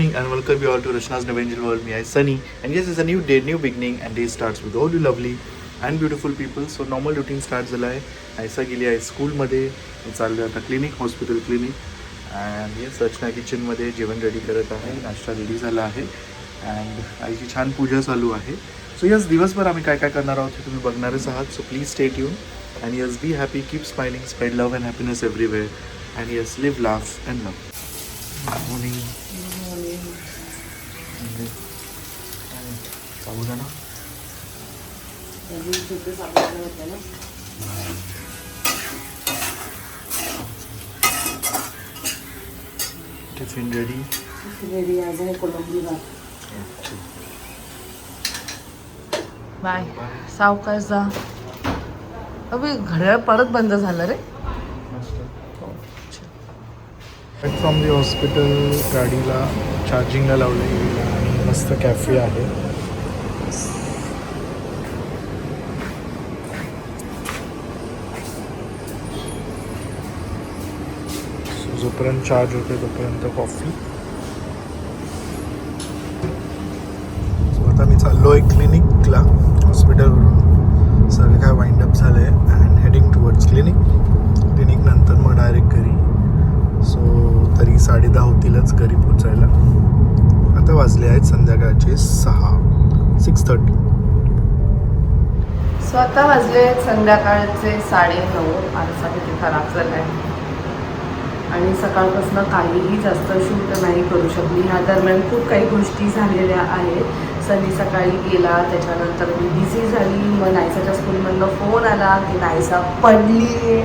morning and welcome you all to Rachna's New Angel World. Me, I Sunny, and yes, it's a new day, new beginning, and day starts with all you lovely and beautiful people. So normal routine start झाला आहे. आयसा गेली आहे स्कूलमध्ये, चाललं आता clinic, hospital clinic. And yes, Rachana किचनमध्ये जेवण ready करत आहे, नाश्ता रेडी झाला आहे अँड आईची छान पूजा चालू आहे. सो यस, दिवसभर आम्ही काय काय करणार आहोत हे तुम्ही बघणारच आहात. So please stay tuned and yes, be happy, keep smiling, spread love and happiness everywhere and yes, live, laugh and love. Good morning. Sabudana tiffin ready आज आहे कोलंबी भात. बाय. सावकाश जा. अबे घड्याळ परत बंद झालं रे. फ्रॉम दी हॉस्पिटल गाडीला चार्जिंगला लावलेली आणि मस्त कॅफे आहे. जोपर्यंत चार्ज होते तोपर्यंत कॉफी. सो आता मी चाललो आहे क्लिनिकला हॉस्पिटलवरून. सगळं काय वाइंड अप झालं आहे and heading towards clinic. Clinic नंतर मग डायरेक्ट घरी. सो तरी 10:30 होतीलच घरी पोचायला. आता वाजले आहेत संध्याकाळचे 6:30. सो आता वाजले संध्याकाळचे 9:30. आरसा किती खराब झाला आहे आणि सकाळपासून काहीही जास्त शूट नाही करू शकली. ह्या दरम्यान खूप काही गोष्टी झालेल्या आहेत. सनी सकाळी गेला, त्याच्यानंतर मी बिझी झाली. मग नायसाच्या स्कूलमधनं फोन आला की नायसा पडली.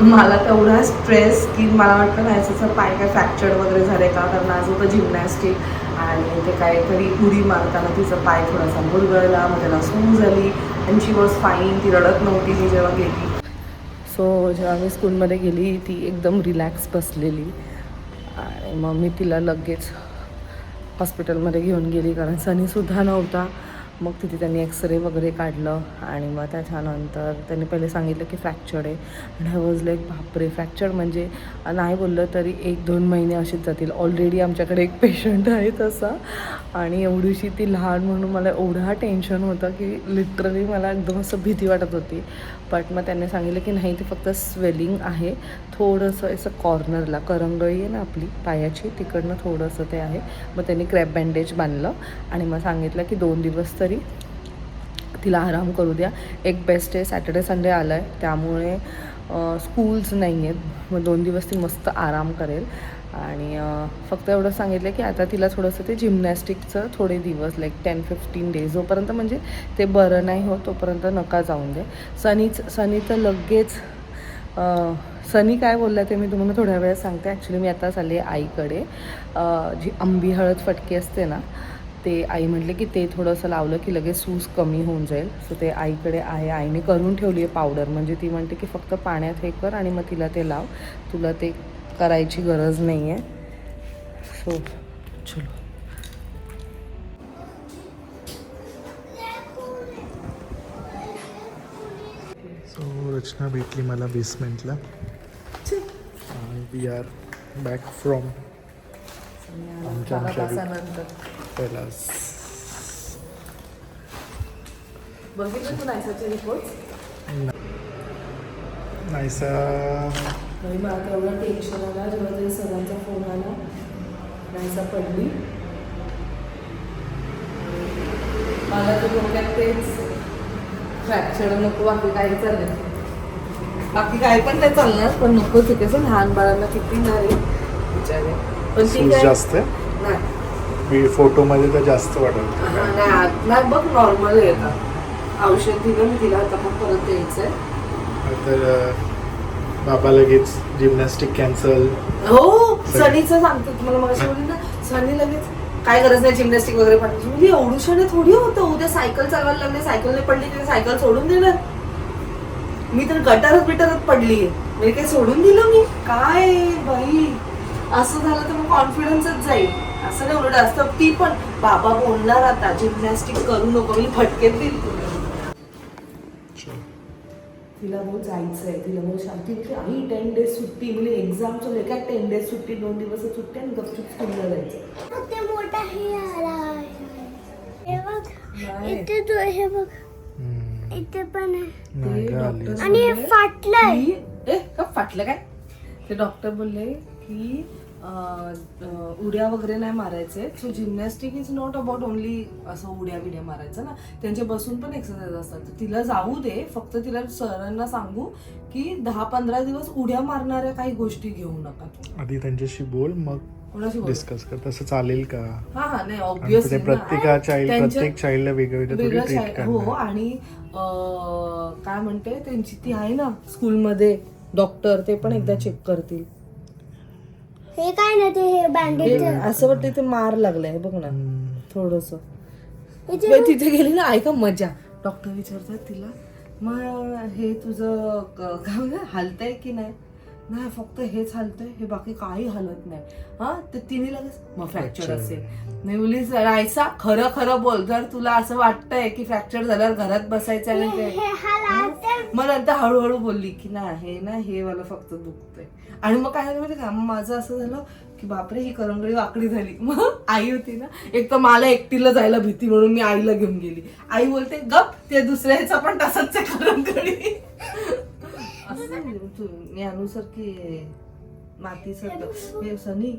मला तेवढा स्ट्रेस की मला वाटतं नायसाचं पाय काय फ्रॅक्चर वगैरे झालं आहे का, कारण आज होतं जिम्नॅस्टिक आणि ते काहीतरी उडी मारताना तिचं पाय थोडासा मुरगळला. मग त्याला सूज झाली आणि शी वॉज फाईन. ती रडत नव्हती मी जेव्हा गेली. सो जेव्हा मी स्कूलमध्ये गेली ती एकदम रिलॅक्स बसलेली आणि मग मी तिला लगेच हॉस्पिटलमध्ये घेऊन गेली कारण सनीसुद्धा नव्हता. मग तिथे त्यांनी एक्सरे वगैरे काढलं आणि मग त्याच्यानंतर त्यांनी पहिले सांगितलं की फ्रॅक्चर्ड आहे. आणि आय वॉज लाईक बापरे, फ्रॅक्चर्ड म्हणजे नाही बोललं तरी 1-2 महिने असेच जातील. ऑलरेडी आमच्याकडे एक पेशंट आहे तसा आणि एवढीशी ती लहान म्हणून मला एवढा टेन्शन होतं की लिटरली मला एकदम असं भीती वाटत होती. बट मग त्यांनी सांगितलं की नाही, ते फक्त स्वेलिंग आहे थोडंसं असं कॉर्नरला, करंगळी आहे ना आपली पायाची, तिकडनं थोडंसं ते आहे. मग त्यांनी क्रॅप बँडेज बांधलं आणि मग सांगितलं की 2 दिवस तरी तिला आराम करू द्या. एक बेस्ट आहे, सॅटर्डे संडे आलं आहे त्यामुळे स्कूल्स नाही आहेत. मग 2 दिवस ती मस्त आराम करेल आणि फक्त एवढं सांगितलं की आता तिला थोडंसं ते जिम्नॅस्टिकचं थोडे दिवस लाईक 10-15 डेज जोपर्यंत म्हणजे ते बरं नाही होत तोपर्यंत नका जाऊन दे. सनी तर लगेच सनी काय बोलला ते मी तुम्हाला थोड्या वेळात सांगते. ॲक्च्युली मी आता चालले आईकडे. जी आंबी हळद फटकी असते ना, ते आई म्हटले की ते थोडंसं लावलं की लगेच सूज कमी होऊन जाईल. सो ते आईकडे आहे, आईने करून ठेवली आहे पावडर. म्हणजे ती म्हणते की फक्त पाण्यात हे कर आणि मग तिला ते लाव, तुला ते करायची गरज नाही आहे. सो चलो. सो रचना भेटली मला बेसमेंटला. वी आर बॅक फ्रॉम आमच्या कैलास. बघितलं तू नायसाचे रिपोर्ट? नायसा मला तेवढा टेन्शन आला जेव्हा तरी सरांचा फोन आला. नायसा पडली. मला तर डोक्यात तेच फ्रॅक्चर नको, बाकी काही चाललं, बाकी काही पण नाही चालणार, पण नको. ते कसं लहान बाळांना किती नाही विचारे. पण ती काय जास्त नाही, फोटोमध्ये तर जास्त वाटत नाही बघ, नॉर्मल येतात. औषध दिलं मी तिला, आता मग परत द्यायचं आहे. तर बाबा लगेच जिम्नॅस्टिक कॅन्सल. हो, सनीचं सांगतो तुम्हाला. मग बोलली ना सनी लगेच काय गरज नाही जिम्नॅस्टिक वगैरे पाठवायची. म्हणजे एवढूशाने थोडी होतं. उद्या सायकल चालवायला लागले, सायकलने पडली की सायकल सोडून देणार. मी तर गटारच पडली, म्हणजे काय सोडून दिलं मी काय बाई. असं झालं तर मग कॉन्फिडन्सच जाईल. असं नाही उलट असतं. ती पण बाबा बोलणार आता जिम्नॅस्टिक करू नको, मी फटकेत देईल तुला. तिला बोल जायचंय, तिला बोल शांती बोलते आई 10 डेज सुट्टी, म्हणजे एक्झाम चालू आहे काय 10 डेज सुट्टी, 2 दिवस सुट्टी आणि गपचूप स्कूलला जायचं. ते मोठा हे आला हे बघ नाही. इथे तो हे बघ इथे पण आहे नाही ते गं, डॉक्टर आलीस. आणि हे बोलले फाटलंय की- का फाटलं काय? ते डॉक्टर बोलले की उड्या वगैरे नाही मारायचे. So gymnastic is not about only असं उड्या बिड्या मारायचं ना, त्यांचे बसून पण एक्सरसाइज असतात. तर तिला जाऊ दे, फक्त तिला सरांना सांगू की 10-15 दिवस उड्या मारणाऱ्या काही गोष्टी घेऊ नका. आधी त्यांच्याशी बोल, मग कोणाशी बोल? डिस्कस कर. तसं चालेल का? हा हा नाही आणि ऑब्विसली ते प्रत्येक चाइल्डला वेगवेगळं थोडी ट्रीट हो. करणार. आणि काय म्हणते त्यांची ती आहे ना स्कूलमध्ये डॉक्टर, ते पण एकदा चेक करतील. हे काय ना ते हे बँडेज हे असं वाटतं ते मार लागलाय बघ ना थोडस. इथे तिथे गेली ना ऐका मजा. डॉक्टर विचारतात तिला मग हे तुझं काय म्हणतात हालतंय की नाही? नाही फक्त हेच हालतंय, हे बाकी काही हालत नाही. हा तर तिने लगेच मग फ्रॅक्चर असेल. नाही बोली रायसा खरं खरं बोल, जर तुला असं वाटतंय की फ्रॅक्चर झाल्यावर घरात बसायचं आणि ते हे हालाते मग नंतर हळूहळू बोलली की नाही हे मला फक्त दुखतंय. आणि मग काय झालं माहिती का, मग माझं असं झालं की बापरे ही करंगळी वाकडी झाली. मग आई होती ना, एक तर मला एकटीला जायला भीती म्हणून मी आईला घेऊन गेली. आई बोलते गप ते दुसऱ्याचा पण तसंच आहे करंगळी. असं यानुसारखी मातीसारखं हे सनी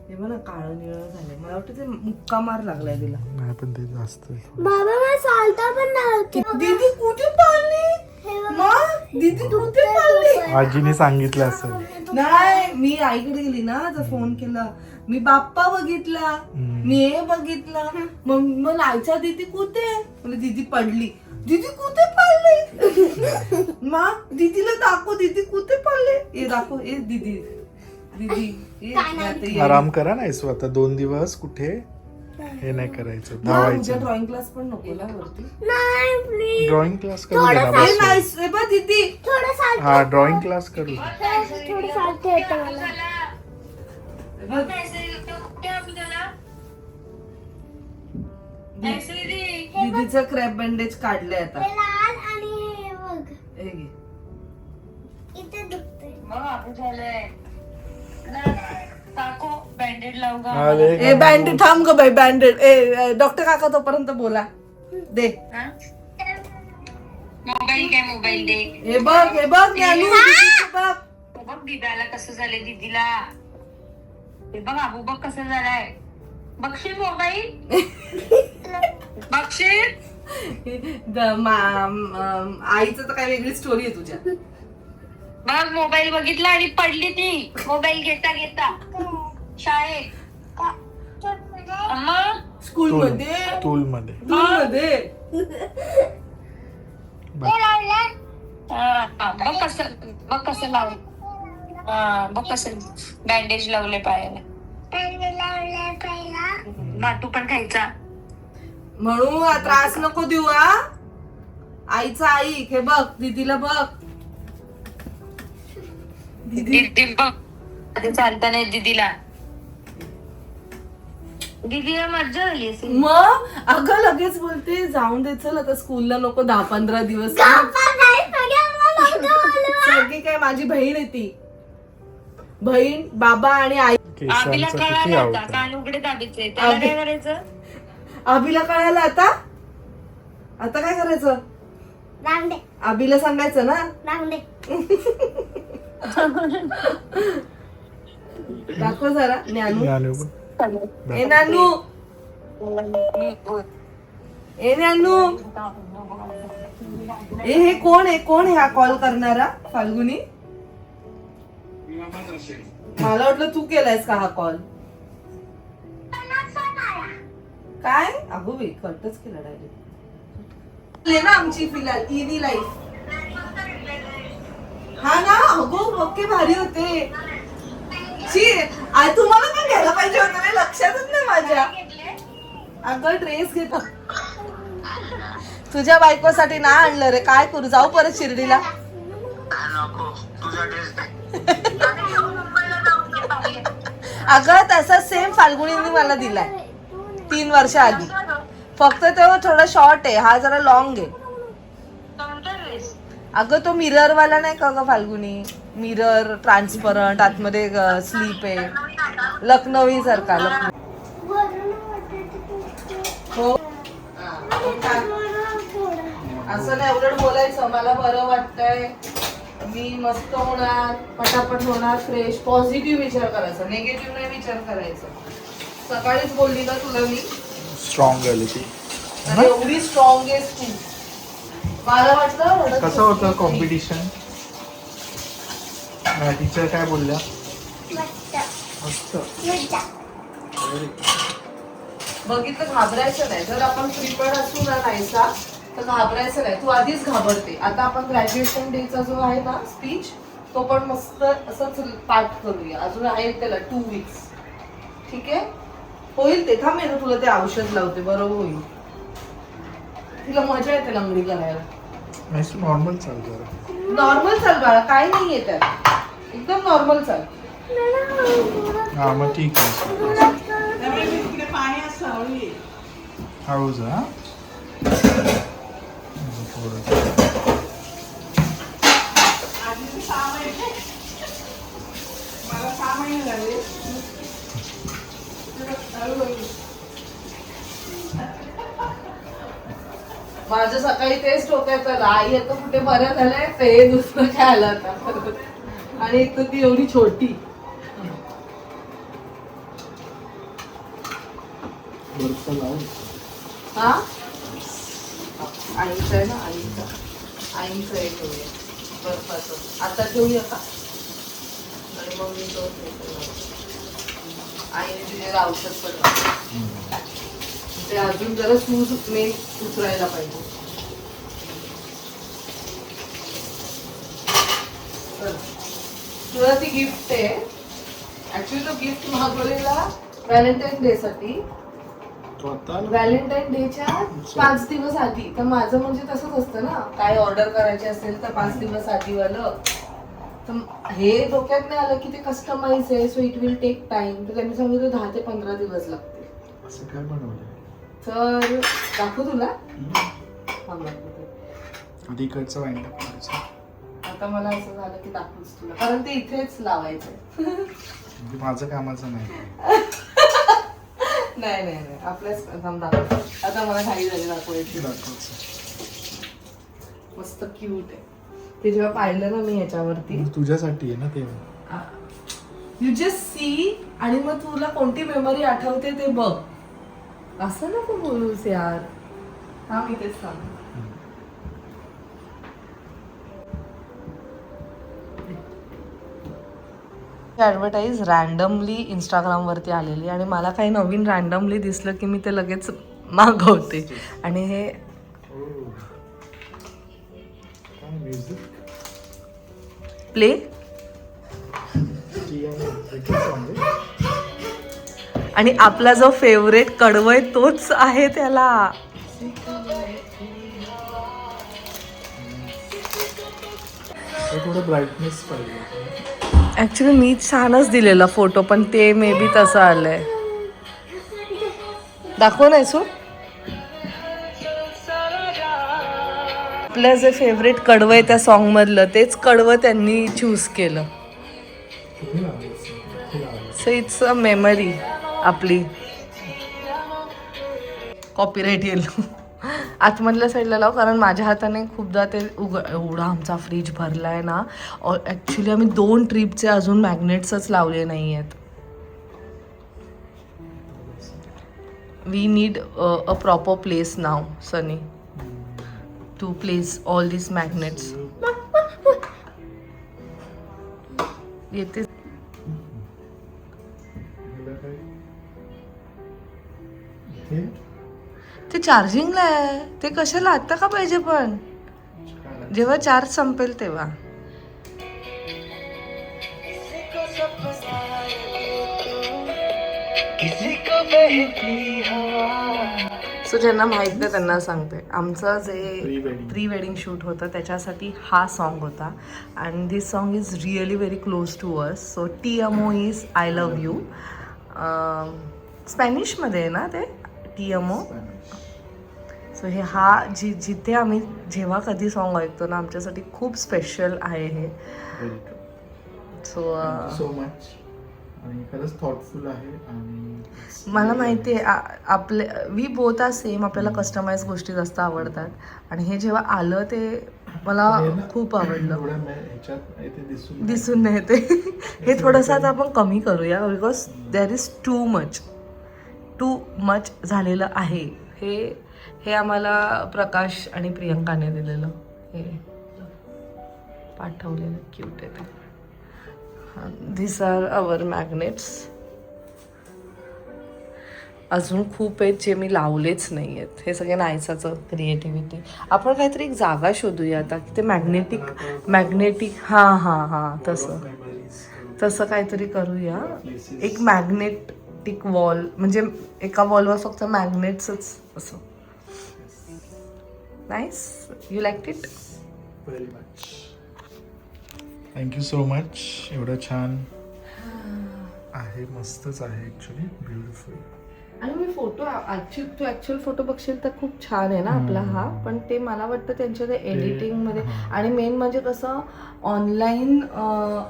हे बघा काळं निळं झालंय. मला वाटतं ते मुक्का मार लागलाय तिला. नाही पण ते जास्त आहे. बाबा मला चालता पण नव्हते दीदी कुठे पाळली? मग दीदी कुठे पाळली? आजीने सांगितलं असेल. नाही मी आईकडे गेली ना तर फोन केला, मी बाप्पा बघितला, मी हे बघितला. मग लायचा दीदी कुठे? म्हणजे दीदी पडली. दीदी कुठे पडले? मा दीदीला दाखव, दीदी कुठे पडले? हे दाखव, हे दीदी दीदी हे आता ये. आराम करा नाही स्वतः 2 दिवस कुठे हे नाही करायचं, मा, उद्या धावायचं. ड्रॉइंग क्लास पण नको ना वरती. नाही प्लीज ड्रॉइंग क्लास करू दे ना हे बस. नाही हे बघ दीदी थोडं चालतं हा ड्रॉइंग क्लास करू दे. थोडं चालतं येतं मला दीदीचं क्रॅप बँडेज काढलंय आता. हे लाल आणि हे बघ हे घे. इथे दुखतंय बँडेड लावू का? अरे ए बँडेड थांब ग बाई, बँडेड ए डॉक्टर काका तोपर्यंत बोला दे. मोबाईल काय मोबाईल दे. हे बघ ज्ञानू, दीदीचं बघ. हे बघ दिदाला कसं झालंय दीदीला. हे बघ आबू बघ कसं झालाय. बघशील मोबाईल बघशील. आईचं तर काय वेगळी स्टोरी आहे तुझ्या. बघ मोबाईल बघितला आणि पडली ती मोबाईल घेता घेता शाळेत. अम्मा स्कूल मध्ये टूल मध्ये बघ कसं लाव. बघ कसं बँडेज लावले पायाला. नाटू पण खायचा. म्हणून त्रास नको देऊ हा. आईचा आई हे बघ दीदीला बघ. दीदी बघ आधी चालता नाही दीदीला. दीदीला मज्जा झाली असेल. मग अगं लगेच बोलते जाऊन दे चल आता स्कूलला नको 10-15 दिवस. सगळी काय माझी बहीण आहे ती. बहीण बाबा आणि आई. आबीला केसांचं किती कळालं आता आवडतं. कान उघडे दाबीचे त्याला काय करायचं. आबीला कळायला आता काय करायचं? रांगडे आबीला सांगायचं ना. रांगडे दाखव जरा ज्ञानू. ज्ञानू पण. ए नानू, ए नानू. हे कोण आहे हा कॉल करणारा? फाल्गुनी. मला वाटलं तू केलायस का हा कॉल? काय अगो बाई कटच केला डायरेक्ट ना आमची फिलहाल ईव्ही लाईफ. हा ना अगो ओके भारी होते. तुम्हाला पण घ्यायला पाहिजे होतं रे, लक्षातच नाही माझ्या. अगं ड्रेस घेतो तुझ्या बायकोसाठी ना आणलं रे. काय करू, जाऊ परत शिर्डीला. अगं तसा सेम फाल्गुनीने मला दिलाय 3 वर्ष आधी. फक्त तो थोडा शॉर्ट आहे, हा जरा लॉंग आहे. अगं तो मिरर वाला नाही का ग फाल्गुनी, मिरर ट्रान्सपरंट, आतमध्ये स्लीप आहे, लखनवी सारखा. वरून वाटतं हो असं नाही, उलट बोलायचं मला बरं वाटतंय, मी मस्त होणार, पटापट होणार, फ्रेश, पॉझिटिव्ह विचार करायचा, निगेटिव्ह नाही विचार करायचा. सकाळीच बोलली ना तुला मी, स्ट्रॉंग झाली ती. आणि एवढी स्ट्रॉंग आहेस तू. मला वाटलं कसं होतं कॉम्पिटिशन? टीचर काय बोलल्या? मस्त. बघितलं, घाबरायचं नाही. जर आपण प्रिपेअर्ड असू ना नाहीसा तर घाबरायचं नाही. तू आधीच घाबरते. आता आपण ग्रॅज्युएशन डेचा जो आहे ना स्पीच, तो पण मस्त असंच पाठ करूया. अजून आहे त्याला 2 weeks. ठीक आहे, होईल ते. थांब ना, तुला ते औषध लावते, बरोबर होईल. तिला मजा येते लंगडी करायला. नॉर्मल चाल जरा. नॉर्मल चाल बाळा, काय नाहीये त्यात, एकदम नॉर्मल चाल. हा मग ठीक आहे. हळू जा. माझं सकाळी तेच डोक्यात आलं, आई आता कुठे बरं झालंय, ते दुसरं काय आलं आता. आणि एक तर ती एवढी छोटी. हा आईचं आहे ना, आईचं एक ठेवूया बर्फाचं. आता ठेवूया का? आणि मग मी तो आईने दिलेलं औषध पण ते अजून जरा सूज मेन उतरायला पाहिजे. तुला ती गिफ्ट आहे. ऍक्च्युली तो गिफ्ट मागवलेला व्हॅलेंटाईन डे साठी. व्हॅलेंटाईन डेच्या 5 दिवस आधी. तर माझं म्हणजे तसंच असतं ना, काय ऑर्डर करायचे असेल तर 5 दिवस आधीवालं. तर हे डोक्यात नाही आलं की ते कस्टमाइज आहे, so it will take time. तर त्यांनी सांगितलं 10 ते 15 दिवस लागतील. असं काय बनवलं? तर दाखवू तुला. आधी इकडचं वाईंड अप करायचं. आता मला असं झालं की दाखवूच तुला, कारण ते इथेच लावायचंय. म्हणजे माझं कामाचं नाही. नाही नाही नाही, आपल्याच दाखव. आता मला घाई झाली दाखवायची. मस्त क्यूट आहे ते. जेव्हा पाहिलं ना मी याच्यावरती, तुझ्यासाठी आहे ना ते. यू जस्ट सी, आणि मग तुला कोणती मेमरी आठवते ते बघ. असं नको बोलूस यार. हा मी तेच सांग. ॲडव्हर्टाईज रॅन्डमली इंस्टाग्रामवरती आलेली, आणि मला काही नवीन रॅन्डमली दिसलं की मी ते लगेच मागवते. आणि हे प्ले आणि आपला जो फेवरेट कडवय तोच आहे त्याला. थोडं ब्राईटनेस पाहिजे. ऍक्च्युली मी छानच दिलेला फोटो, पण ते मे बी तसं आलंय. दाखव नाही सू. आपलं जे फेवरेट कडवं आहे त्या सॉन्ग मधलं, तेच कडवं त्यांनी चूज केलं. सो इट्स अ मेमरी आपली. कॉपीराईट येईल. आतमधल्या साईडला लाव, कारण माझ्या हाताने खूपदा ते एवढा आमचा फ्रीज भरलाय ना. ॲक्च्युली आम्ही 2 ट्रिपचे अजून मॅग्नेट्सच लावले नाही आहेत. We need a proper place now sunny to place all this magnets. येते ते चार्जिंगला आहे. ते कशाला आता का पाहिजे, पण जेव्हा चार्ज संपेल तेव्हा. सो ज्यांना माहित नाही त्यांना सांगते, आमचं जे प्री वेडिंग शूट होतं त्याच्यासाठी हा सॉन्ग होता. And this song is really very close to us. So टी एमओ इज आय लव्ह यू. स्पॅनिशमध्ये आहे ना ते टी एमओ. सो हे जिथे आम्ही जेव्हा कधी सॉन्ग ऐकतो ना आमच्यासाठी खूप स्पेशल आहे हे. So so much. आणि खरंच थॉटफुल आहे. आणि मला माहिती आहे आपले वी बोथ आर सेम. आपल्याला कस्टमाइज गोष्टी जास्त आवडतात आणि हे जेव्हा आलं ते मला खूप आवडलं. दिसून नाही ते हे थोडंसं आता आपण कमी करूया because there is too much झालेलं आहे. हे आम्हाला प्रकाश आणि प्रियंकाने दिलेलं हे पाठवलेलं क्यूट आहे ते. This are our magnets. अजून खूप आहेत जे मी लावलेच नाही आहेत. हे सगळे नायसाचं क्रिएटिव्हिटी. आपण काहीतरी एक जागा शोधूया आता की ते मॅग्नेटिक हां तसं काहीतरी करूया. एक मॅग्नेटिक वॉल म्हणजे एका वॉलवर फक्त मॅग्नेट्सच असं. Nice. You like it? Very much. Thank you so much. एवढं छान आहे. मस्तच आहे ॲक्च्युली. ब्युटिफुल. आणि मी फोटो तू ॲक्च्युअल फोटो बघशील तर खूप छान आहे ना आपला हा. पण ते मला वाटतं त्यांच्या ते एडिटिंगमध्ये आणि मेन म्हणजे कसं ऑनलाईन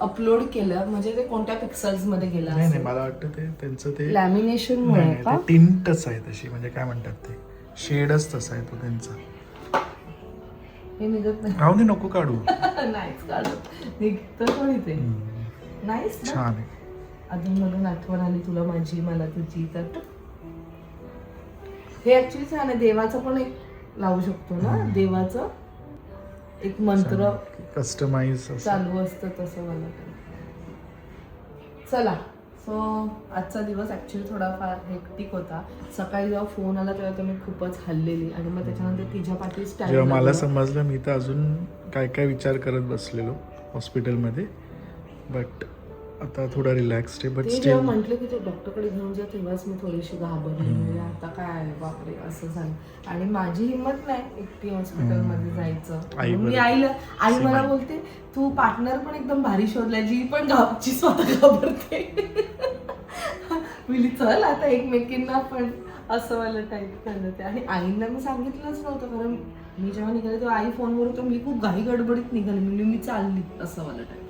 अपलोड केलं म्हणजे ते कोणत्या पिक्सल्समध्ये गेलं नाही मला वाटतं ते त्यांचं ते लॅमिनेशनमुळे का टिंटच आहे तशी. म्हणजे काय म्हणतात ते शेडच तसा आहे तो त्यांचा. हे निघत नाही. राहू दे नको काढू. नाहीच काढत निघतं पण इथे. नाहीच छान आहे. अधूनमधून आठवण आली तुला माझी मला तुझी तर हे ऍक्च्युली छान आहे. देवाचं पण एक लावू शकतो ना. देवाचं एक मंत्र कस्टमाइज चालू असतं तसं मला. चला सो आजचा दिवस ॲक्च्युली थोडाफार हेक्टिक होता. सकाळी जेव्हा फोन आला तेव्हा तर मी खूपच हल्लेली आणि मग त्याच्यानंतर तिच्या पाठी जेव्हा मला समजलं मी तर अजून काय काय विचार करत बसलेलो हॉस्पिटलमध्ये. बट आता थोडा रिलॅक्स्ड आहे. बट जेव्हा म्हटलं की ते डॉक्टरकडे घेऊन जा तेव्हाच मी थोडीशी घाबरली. म्हणजे आता काय बापरे असं झालं. आणि माझी हिंमत नाही एकटी हॉस्पिटलमध्ये जायचं. मी आई मला बोलते तू पार्टनर पण एकदम भारी शोधलाय जी पण गावची स्वतः घाबरते. मी चल आता एकमेकींना पण असं मला टाईप झालं ते. आणि आईंना मी सांगितलंच नव्हतं कारण मी जेव्हा निघाले तेव्हा आई फोनवर होतं. मी खूप घाई गडबडीत निघाली म्हणजे मी चालली असं मला टाईप.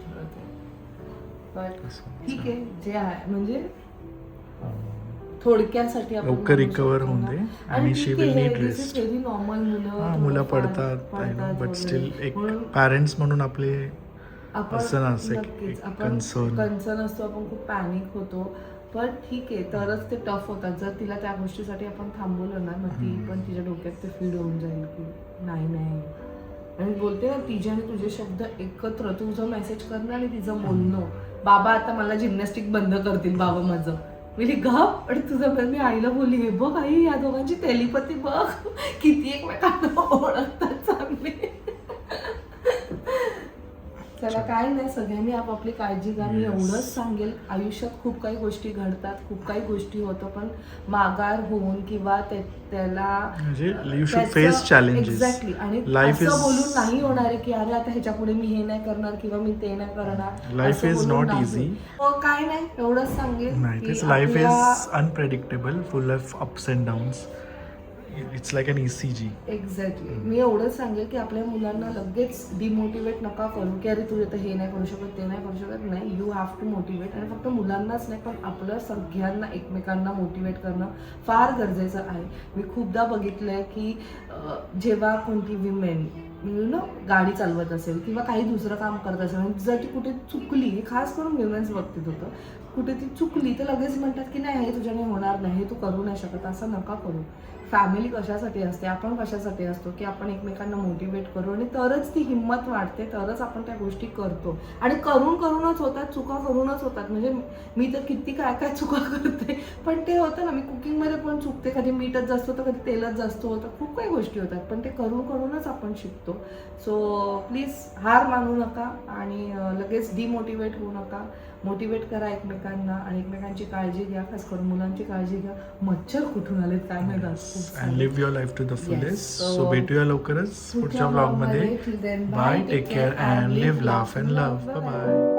ठीक आहे जे आहे म्हणजे थोडक्यासाठी आपण लवकर रिकवर होऊन दे. आणि she will need rest. Very normal. मुलं पडतात बट स्टील एक पॅरेंट्स म्हणून आपले असं कन्सर्न असतो. आपण खूप पॅनिक होतो. पण ठीक आहे तरच ते टफ होतात. जर तिला त्या गोष्टीसाठी आपण थांबवलं ना मग ती पण तिच्या डोक्यात ते फीड होऊन जाईल की नाही. आणि बोलते ना तिचे आणि तुझे शब्द एकत्र तुझं मेसेज करणं आणि तिचं बोलणं. बाबा आता मला जिम्नॅस्टिक बंद करतील बाबा माझं. मी गप. आणि तुझं मी आईला बोलली हे बघ आई या दोघांची टेलिपॅथी बघ किती एकमेकांना ओळखतात चांगले. चला काय नाही सगळ्यांनी आपापली काळजी घ्या. मी एवढंच सांगेल आयुष्यात खूप काही गोष्टी घडतात खूप काही गोष्टी होतं पण माघार होऊन किंवा त्याला एक्झॅक्टली आणि असं बोलून नाही होणार आहे की अरे आता ह्याच्या पुढे मी हे नाही करणार किंवा मी ते नाही करणार. Life is not easy. काय नाही एवढंच सांगेल. Life is unpredictable full of ups and downs. It's like an ECG. Exactly. मी एवढंच सांगेल की आपल्या मुलांना लगेच डिमोटिवेट नका करू की अरे तू तर हे नाही करू शकत ते नाही करू शकत. नाही यू हॅव टू मोटिवेट. आणि फक्त मुलांनाच नाही पण आपलं सगळ्यांना एकमेकांना मोटिवेट करणं फार गरजेचं आहे. मी खूपदा बघितलंय की जेव्हा कोणती विमेन गाडी चालवत असेल किंवा काही दुसरं काम करत असेल जर ती कुठे चुकली खास करून विमेन्स बाबतीत होतं कुठे ती चुकली तर लगेच म्हणतात की नाही हे तुझ्याने होणार नाही हे तू करू नाही शकत. असं नका करू. फॅमिली कशासाठी असते आपण कशासाठी असतो की आपण एकमेकांना मोटिवेट करू आणि तरच ती हिंमत वाढते तरच आपण त्या गोष्टी करतो. आणि करूनच होतात चुका करूनच होतात. म्हणजे मी तर किती काय चुका करते पण ते होतं ना. मी कुकिंगमध्ये पण चुकते. कधी मीठच जास्त होतं कधी तेलच जास्त होतं खूप काही गोष्टी होतात पण ते करूनच आपण शिकतो. सो प्लीज हार मानू नका आणि लगेच डिमोटिवेट होऊ नका. मोटिवेट करा एकमेकांना आणि एकमेकांची काळजी घ्या. खास करून मुलांची काळजी घ्या. मच्छर कुठून आलेत काय माहिती. And live your life to the fullest. So भेटूया लवकरच पुढच्या ब्लॉगमध्ये. Bye. Take care and live laugh and love. Bye bye.